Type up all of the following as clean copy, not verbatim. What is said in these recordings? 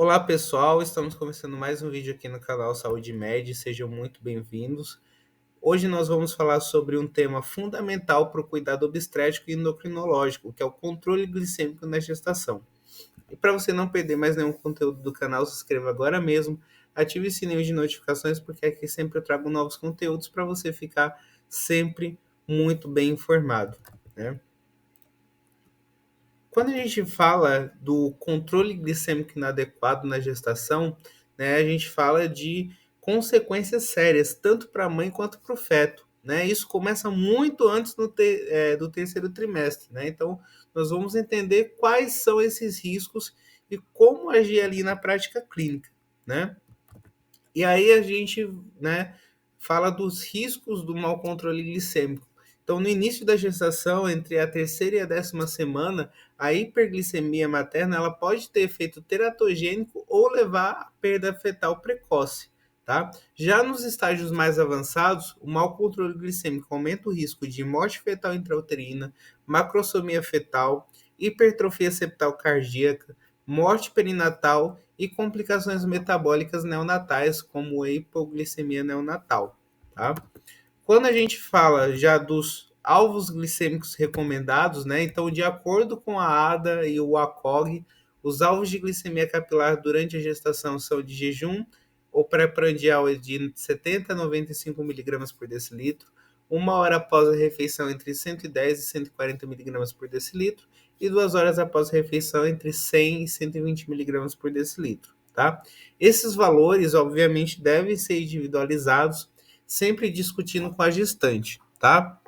Olá pessoal, estamos começando mais um vídeo aqui no canal Saúde Med, sejam muito bem-vindos. Hoje nós vamos falar sobre um tema fundamental para o cuidado obstétrico e endocrinológico, que é o controle glicêmico na gestação. E para você não perder mais nenhum conteúdo do canal, se inscreva agora mesmo, ative o sininho de notificações, porque aqui sempre eu trago novos conteúdos para você ficar sempre muito bem informado, né? Quando a gente fala do controle glicêmico inadequado na gestação, né, a gente fala de consequências sérias, tanto para a mãe quanto para o feto. Né? Isso começa muito antes do terceiro trimestre. Né? Então, nós vamos entender quais são esses riscos e como agir ali na prática clínica. Né? E aí a gente, né, fala dos riscos do mau controle glicêmico. Então, no início da gestação, entre a terceira e a 10ª semana, a hiperglicemia materna ela pode ter efeito teratogênico ou levar à perda fetal precoce. Tá? Já nos estágios mais avançados, o mau controle glicêmico aumenta o risco de morte fetal intrauterina, macrosomia fetal, hipertrofia septal cardíaca, morte perinatal e complicações metabólicas neonatais, como a hipoglicemia neonatal. Tá? Quando a gente fala já dos alvos glicêmicos recomendados, né, então, de acordo com a ADA e o ACOG, os alvos de glicemia capilar durante a gestação são de jejum ou pré-prandial de 70 a 95 miligramas por decilitro, 1 hora após a refeição entre 110 e 140 miligramas por decilitro e 2 horas após a refeição entre 100 e 120 miligramas por decilitro. Tá? Esses valores, obviamente, devem ser individualizados, sempre discutindo com a gestante, tá?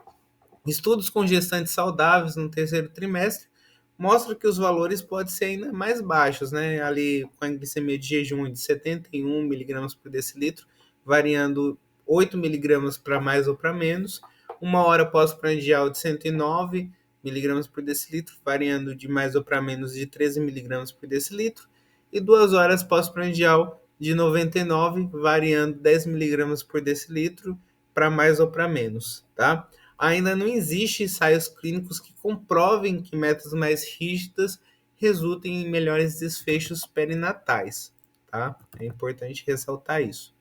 Estudos com gestantes saudáveis no terceiro trimestre mostram que os valores podem ser ainda mais baixos, né? Ali com a glicemia de jejum de 71 miligramas por decilitro, variando 8 miligramas para mais ou para menos, 1 hora pós-prandial de 109 miligramas por decilitro, variando de mais ou para menos de 13 miligramas por decilitro, e 2 horas pós-prandial de 99, variando 10 miligramas por decilitro para mais ou para menos, tá? Ainda não existe ensaios clínicos que comprovem que metas mais rígidas resultem em melhores desfechos perinatais, tá? É importante ressaltar isso.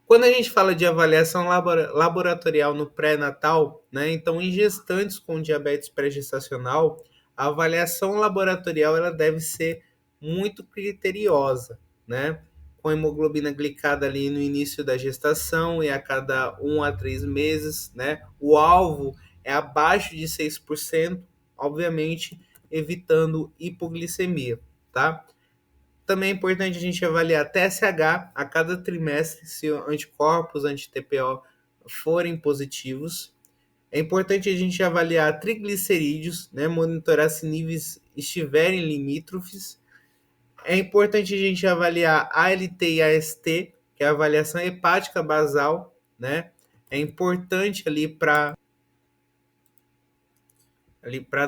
Quando a gente fala de avaliação laboratorial no pré-natal, né, então em gestantes com diabetes pré-gestacional, a avaliação laboratorial ela deve ser muito criteriosa, né, com hemoglobina glicada ali no início da gestação e a cada 1 a 3 meses, né, o alvo é abaixo de 6%, obviamente evitando hipoglicemia, tá? Também é importante a gente avaliar TSH a cada trimestre, se anticorpos, anti-TPO forem positivos. É importante a gente avaliar triglicerídeos, né, monitorar se níveis estiverem limítrofes. É importante a gente avaliar ALT e AST, que é a avaliação hepática basal, né? É importante ali para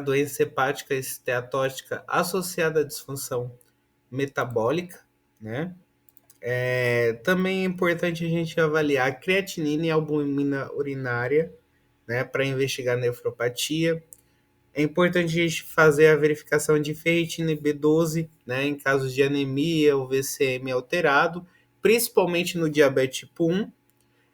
doença hepática esteatótica associada à disfunção metabólica, né? Também é importante a gente avaliar a creatinina e a albumina urinária, né, para investigar nefropatia. É importante a gente fazer a verificação de ferritina e B12, né, em casos de anemia ou VCM alterado, principalmente no diabetes tipo 1.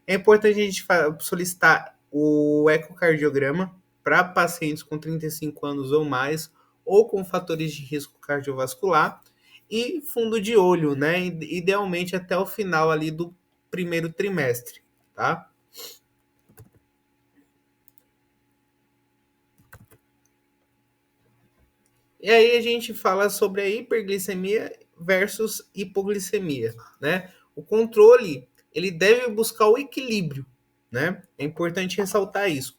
É importante a gente solicitar o ecocardiograma para pacientes com 35 anos ou mais ou com fatores de risco cardiovascular e fundo de olho, né? Idealmente até o final ali do primeiro trimestre, tá? E aí a gente fala sobre a hiperglicemia versus hipoglicemia, né? O controle, ele deve buscar o equilíbrio, né? É importante ressaltar isso.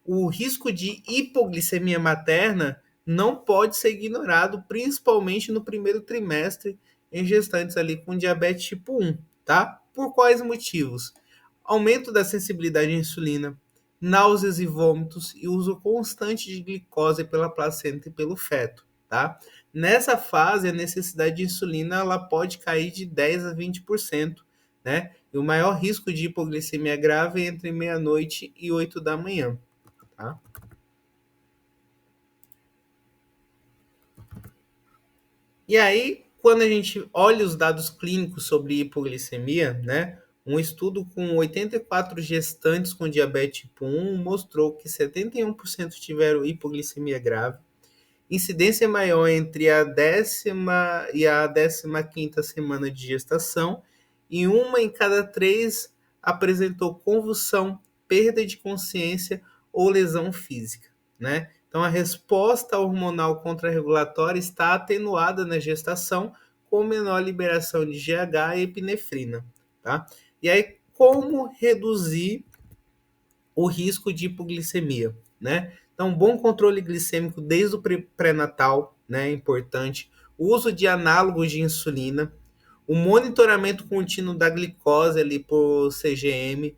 O risco de hipoglicemia materna não pode ser ignorado, principalmente no primeiro trimestre em gestantes ali com diabetes tipo 1, tá? Por quais motivos? Aumento da sensibilidade à insulina, náuseas e vômitos e uso constante de glicose pela placenta e pelo feto, tá? Nessa fase, a necessidade de insulina ela pode cair de 10 a 20%, né? E o maior risco de hipoglicemia grave é entre meia-noite e 8 da manhã, tá? E aí, quando a gente olha os dados clínicos sobre hipoglicemia, né, um estudo com 84 gestantes com diabetes tipo 1 mostrou que 71% tiveram hipoglicemia grave. Incidência maior entre a 10ª e a 15ª semana de gestação, e uma em cada 3 apresentou convulsão, perda de consciência ou lesão física, né? Então, a resposta hormonal contrarregulatória está atenuada na gestação, com menor liberação de GH e epinefrina, tá? E aí, como reduzir o risco de hipoglicemia, né? Então, bom controle glicêmico desde o pré-natal, né? É importante. O uso de análogos de insulina, o monitoramento contínuo da glicose ali por CGM,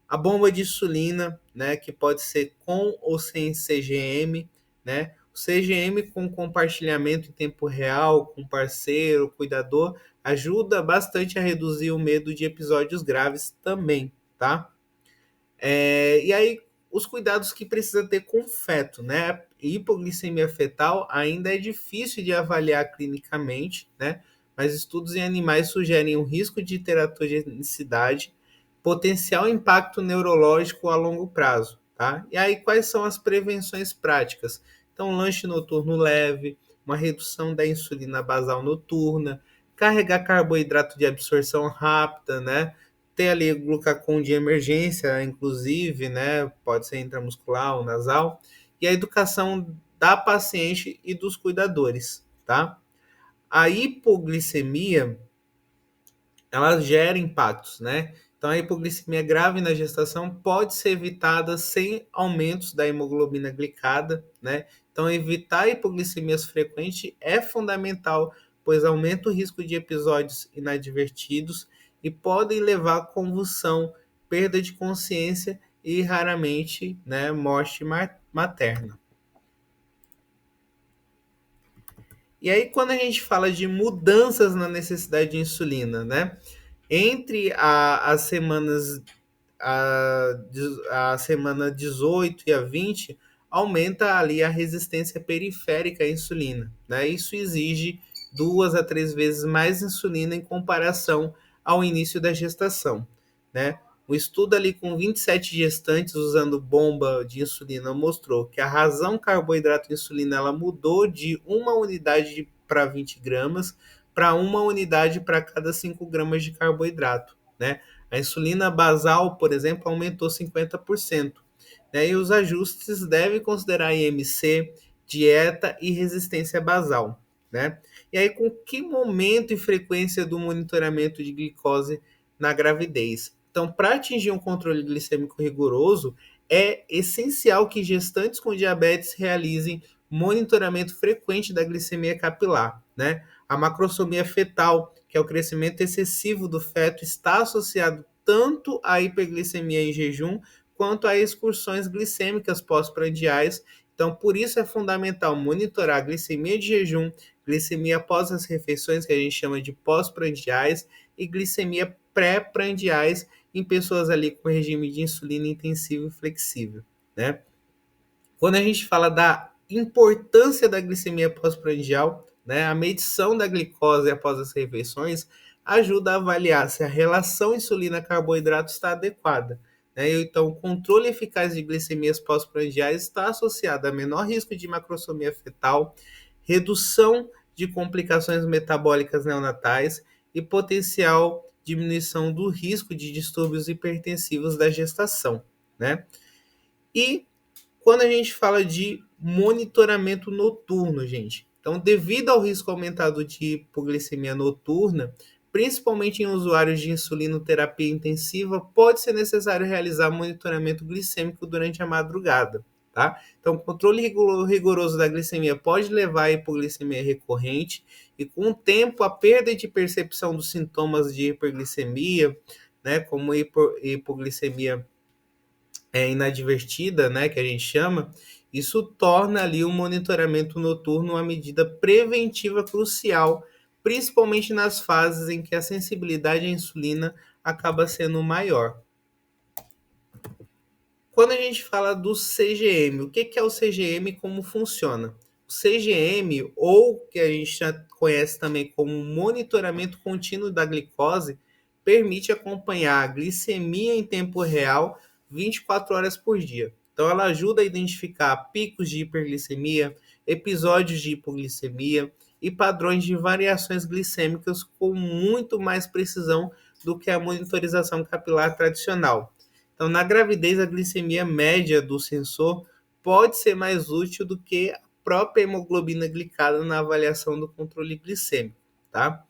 a bomba de insulina, né? Que pode ser com ou sem CGM, né? O CGM com compartilhamento em tempo real, com parceiro, cuidador, ajuda bastante a reduzir o medo de episódios graves também, tá? E aí, os cuidados que precisa ter com o feto, né? Hipoglicemia fetal ainda é difícil de avaliar clinicamente, né? Mas estudos em animais sugerem um risco de teratogenicidade, potencial impacto neurológico a longo prazo, tá? E aí, quais são as prevenções práticas? Então, lanche noturno leve, uma redução da insulina basal noturna, carregar carboidrato de absorção rápida, né? Ter ali glucagon de emergência, inclusive, né? Pode ser intramuscular ou nasal, e a educação da paciente e dos cuidadores, tá? A hipoglicemia, ela gera impactos, né? Então, a hipoglicemia grave na gestação pode ser evitada sem aumentos da hemoglobina glicada, né? Então, evitar hipoglicemias frequentes é fundamental, pois aumenta o risco de episódios inadvertidos e podem levar a convulsão, perda de consciência e, raramente, né, morte materna. E aí, quando a gente fala de mudanças na necessidade de insulina, né? Entre as semanas a semana 18 e a 20, aumenta ali a resistência periférica à insulina, né? Isso exige 2 a 3 vezes mais insulina em comparação ao início da gestação, né? Um estudo ali com 27 gestantes usando bomba de insulina mostrou que a razão carboidrato-insulina ela mudou de uma unidade para 20 gramas para uma unidade para cada 5 gramas de carboidrato, né? A insulina basal, por exemplo, aumentou 50%, né? E os ajustes devem considerar IMC, dieta e resistência basal, né? E aí, com que momento e frequência do monitoramento de glicose na gravidez? Então, para atingir um controle glicêmico rigoroso, é essencial que gestantes com diabetes realizem monitoramento frequente da glicemia capilar, né? A macrosomia fetal, que é o crescimento excessivo do feto, está associado tanto à hiperglicemia em jejum quanto a excursões glicêmicas pós-prandiais. Então, por isso é fundamental monitorar a glicemia de jejum, glicemia após as refeições, que a gente chama de pós-prandiais, e glicemia pré-prandiais em pessoas ali com regime de insulina intensivo e flexível, né? Quando a gente fala da importância da glicemia pós-prandial, né, a medição da glicose após as refeições ajuda a avaliar se a relação insulina-carboidrato está adequada, né? Então, o controle eficaz de glicemias pós-prandiais está associado a menor risco de macrosomia fetal, redução de complicações metabólicas neonatais e potencial diminuição do risco de distúrbios hipertensivos da gestação, né? E quando a gente fala de monitoramento noturno, gente, então, devido ao risco aumentado de hipoglicemia noturna, principalmente em usuários de insulinoterapia intensiva, pode ser necessário realizar monitoramento glicêmico durante a madrugada, tá? Então, o controle rigoroso da glicemia pode levar à hipoglicemia recorrente e, com o tempo, a perda de percepção dos sintomas de hiperglicemia, né, como hipoglicemia inadvertida, né, que a gente chama, isso torna ali o monitoramento noturno uma medida preventiva crucial, principalmente nas fases em que a sensibilidade à insulina acaba sendo maior. Quando a gente fala do CGM, o que é o CGM e como funciona? O CGM, ou que a gente já conhece também como monitoramento contínuo da glicose, permite acompanhar a glicemia em tempo real 24 horas por dia. Então, ela ajuda a identificar picos de hiperglicemia, episódios de hipoglicemia e padrões de variações glicêmicas com muito mais precisão do que a monitorização capilar tradicional. Então, na gravidez, a glicemia média do sensor pode ser mais útil do que a própria hemoglobina glicada na avaliação do controle glicêmico, tá?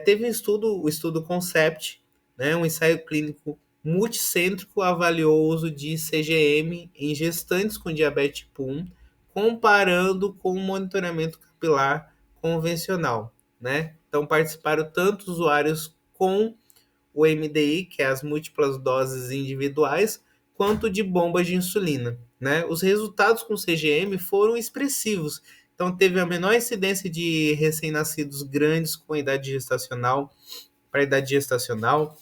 Teve o estudo CONCEPT, né, um ensaio clínico multicêntrico avaliou o uso de CGM em gestantes com diabetes tipo 1, comparando com o monitoramento capilar convencional, né? Então participaram tanto usuários com o MDI, que é as múltiplas doses individuais, quanto de bombas de insulina, né? Os resultados com CGM foram expressivos. Então, teve a menor incidência de recém-nascidos grandes com idade gestacional, para idade gestacional,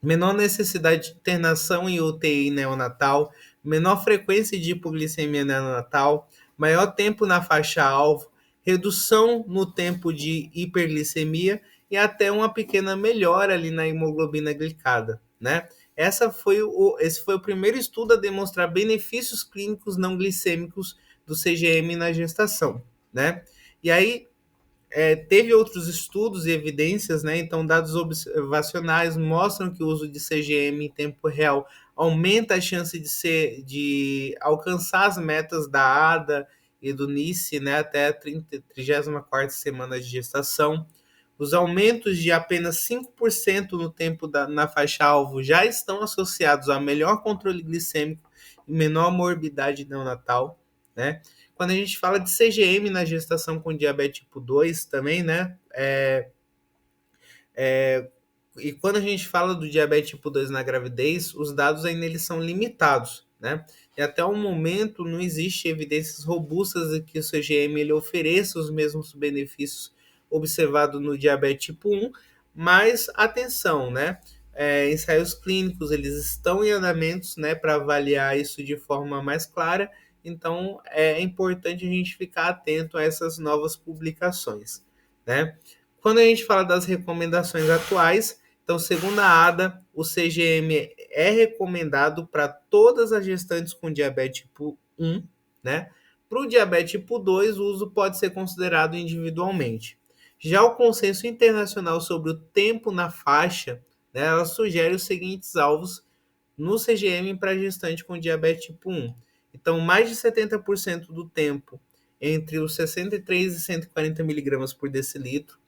menor necessidade de internação em UTI neonatal, menor frequência de hipoglicemia neonatal, maior tempo na faixa-alvo, redução no tempo de hiperglicemia e até uma pequena melhora ali na hemoglobina glicada, né? Esse foi o primeiro estudo a demonstrar benefícios clínicos não glicêmicos do CGM na gestação, né? E aí, teve outros estudos e evidências, né? Então, dados observacionais mostram que o uso de CGM em tempo real aumenta a chance de alcançar as metas da ADA e do NICE, né? Até a 34ª semana de gestação. Os aumentos de apenas 5% no tempo na faixa-alvo já estão associados a melhor controle glicêmico e menor morbidade neonatal, né? Quando a gente fala de CGM na gestação com diabetes tipo 2 também, né? E quando a gente fala do diabetes tipo 2 na gravidez, os dados ainda eles são limitados, né? E até o momento não existe evidências robustas de que o CGM ele ofereça os mesmos benefícios observados no diabetes tipo 1, mas atenção, né? Ensaios clínicos eles estão em andamentos, né, para avaliar isso de forma mais clara, então é importante a gente ficar atento a essas novas publicações, né? Quando a gente fala das recomendações atuais, então, segundo a ADA, o CGM é recomendado para todas as gestantes com diabetes tipo 1, né? Para o diabetes tipo 2, o uso pode ser considerado individualmente. Já o consenso internacional sobre o tempo na faixa, né, ela sugere os seguintes alvos no CGM para gestante com diabetes tipo 1. Então, mais de 70% do tempo entre os 63 e 140 miligramas por decilitro,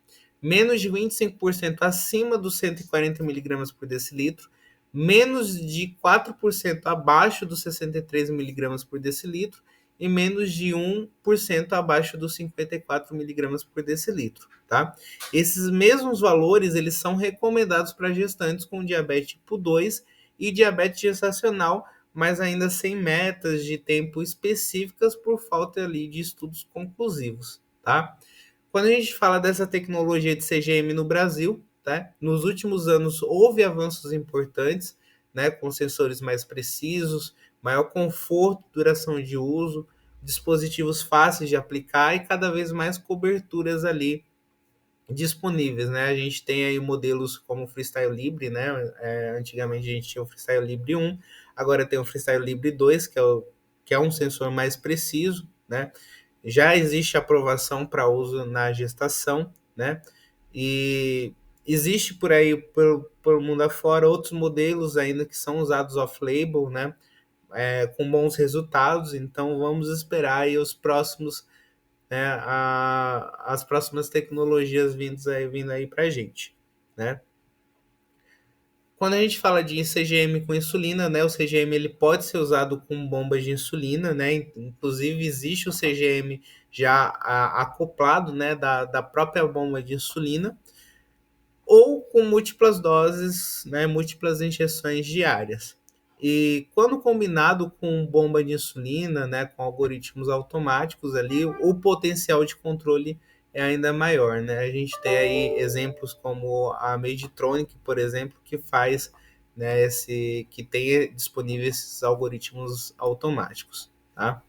menos de 25% acima dos 140 miligramas por decilitro, menos de 4% abaixo dos 63 miligramas por decilitro e menos de 1% abaixo dos 54 miligramas por decilitro, tá? Esses mesmos valores, eles são recomendados para gestantes com diabetes tipo 2 e diabetes gestacional, mas ainda sem metas de tempo específicas por falta ali de estudos conclusivos, tá? Quando a gente fala dessa tecnologia de CGM no Brasil, tá? Nos últimos anos houve avanços importantes, né, com sensores mais precisos, maior conforto, duração de uso, dispositivos fáceis de aplicar e cada vez mais coberturas ali disponíveis, né? A gente tem aí modelos como o Freestyle Libre, né? Antigamente a gente tinha o Freestyle Libre 1, agora tem o Freestyle Libre 2, que é um sensor mais preciso, né? Já existe aprovação para uso na gestação, né? E existe por aí, pelo mundo afora, outros modelos ainda que são usados off-label, né? Com bons resultados, então vamos esperar aí os próximos, né, as próximas tecnologias vindo aí para a gente, né? Quando a gente fala de CGM com insulina, né, o CGM ele pode ser usado com bombas de insulina, né? Inclusive existe o CGM já acoplado, né, da própria bomba de insulina, ou com múltiplas doses, né, múltiplas injeções diárias. E quando combinado com bomba de insulina, né, com algoritmos automáticos ali, o potencial de controle é ainda maior, né? A gente tem aí exemplos como a Medtronic, por exemplo, que faz, né, que tem disponíveis esses algoritmos automáticos, tá?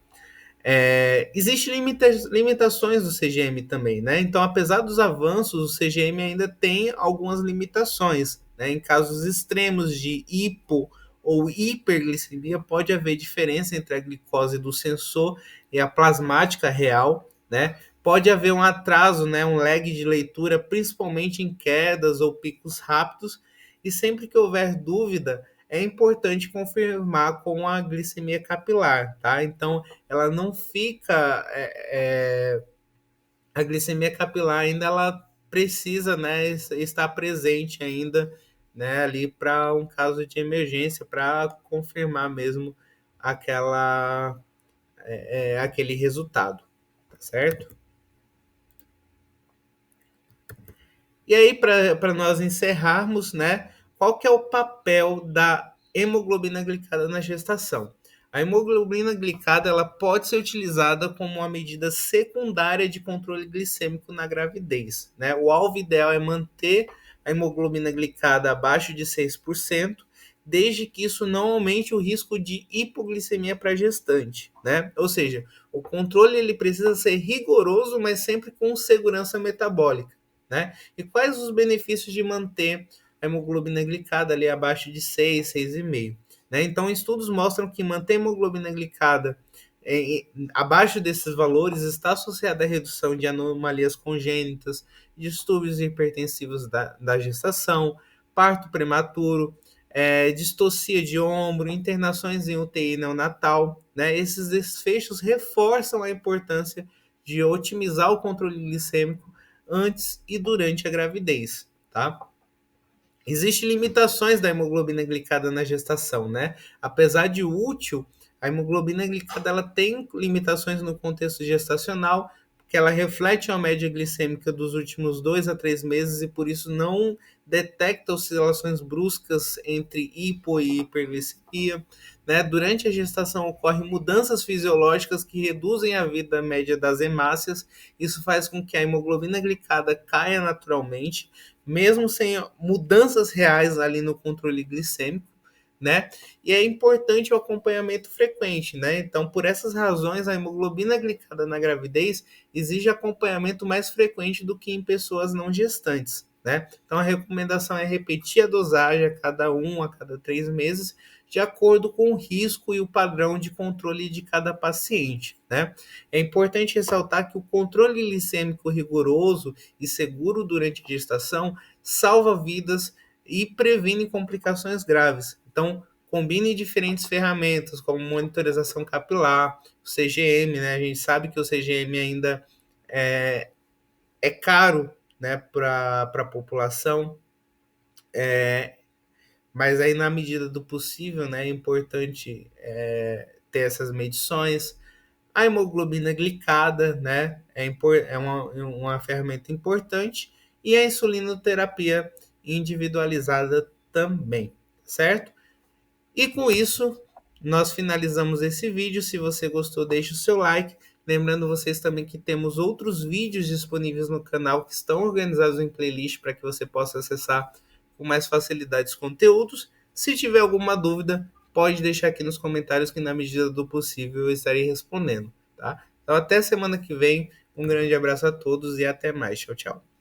Existem limitações do CGM também, né? Então, apesar dos avanços, o CGM ainda tem algumas limitações, né? Em casos extremos de hipo ou hiperglicemia, pode haver diferença entre a glicose do sensor e a plasmática real, né? Pode haver um atraso, né? Um lag de leitura, principalmente em quedas ou picos rápidos, e sempre que houver dúvida, é importante confirmar com a glicemia capilar, tá? Então, ela não fica. A glicemia capilar ainda ela precisa, né, estar presente ainda, né, ali para um caso de emergência, para confirmar mesmo aquele resultado, tá certo? E aí, para nós encerrarmos, né, qual que é o papel da hemoglobina glicada na gestação? A hemoglobina glicada ela pode ser utilizada como uma medida secundária de controle glicêmico na gravidez. Né? O alvo ideal é manter a hemoglobina glicada abaixo de 6%, desde que isso não aumente o risco de hipoglicemia para a gestante. Né? Ou seja, o controle ele precisa ser rigoroso, mas sempre com segurança metabólica. Né? E quais os benefícios de manter a hemoglobina glicada ali abaixo de 6, 6,5? Né? Então, estudos mostram que manter a hemoglobina glicada abaixo desses valores está associada à redução de anomalias congênitas, distúrbios hipertensivos da gestação, parto prematuro, distocia de ombro, internações em UTI neonatal. Né? Esses desfechos reforçam a importância de otimizar o controle glicêmico antes e durante a gravidez, tá? Existem limitações da hemoglobina glicada na gestação, né? Apesar de útil, a hemoglobina glicada ela tem limitações no contexto gestacional, porque ela reflete a média glicêmica dos últimos 2 a 3 meses e por isso não detecta oscilações bruscas entre hipo e hiperglicemia. Né? Durante a gestação ocorrem mudanças fisiológicas que reduzem a vida média das hemácias. Isso faz com que a hemoglobina glicada caia naturalmente, mesmo sem mudanças reais ali no controle glicêmico, né? E é importante o acompanhamento frequente, né? Então, por essas razões, a hemoglobina glicada na gravidez exige acompanhamento mais frequente do que em pessoas não gestantes, né? Então, a recomendação é repetir a dosagem a cada 3 meses, de acordo com o risco e o padrão de controle de cada paciente, né? É importante ressaltar que o controle glicêmico rigoroso e seguro durante a gestação salva vidas e previne complicações graves. Então, combine diferentes ferramentas, como monitorização capilar, o CGM, né? A gente sabe que o CGM ainda é caro, né, para a população, mas aí na medida do possível, né, é importante ter essas medições. A hemoglobina glicada, né, é uma ferramenta importante, e a insulinoterapia individualizada também, certo? E com isso, nós finalizamos esse vídeo. Se você gostou, deixe o seu like. Lembrando vocês também que temos outros vídeos disponíveis no canal que estão organizados em playlist para que você possa acessar com mais facilidade os conteúdos. Se tiver alguma dúvida, pode deixar aqui nos comentários que na medida do possível eu estarei respondendo, tá? Então até semana que vem. Um grande abraço a todos e até mais. Tchau, tchau.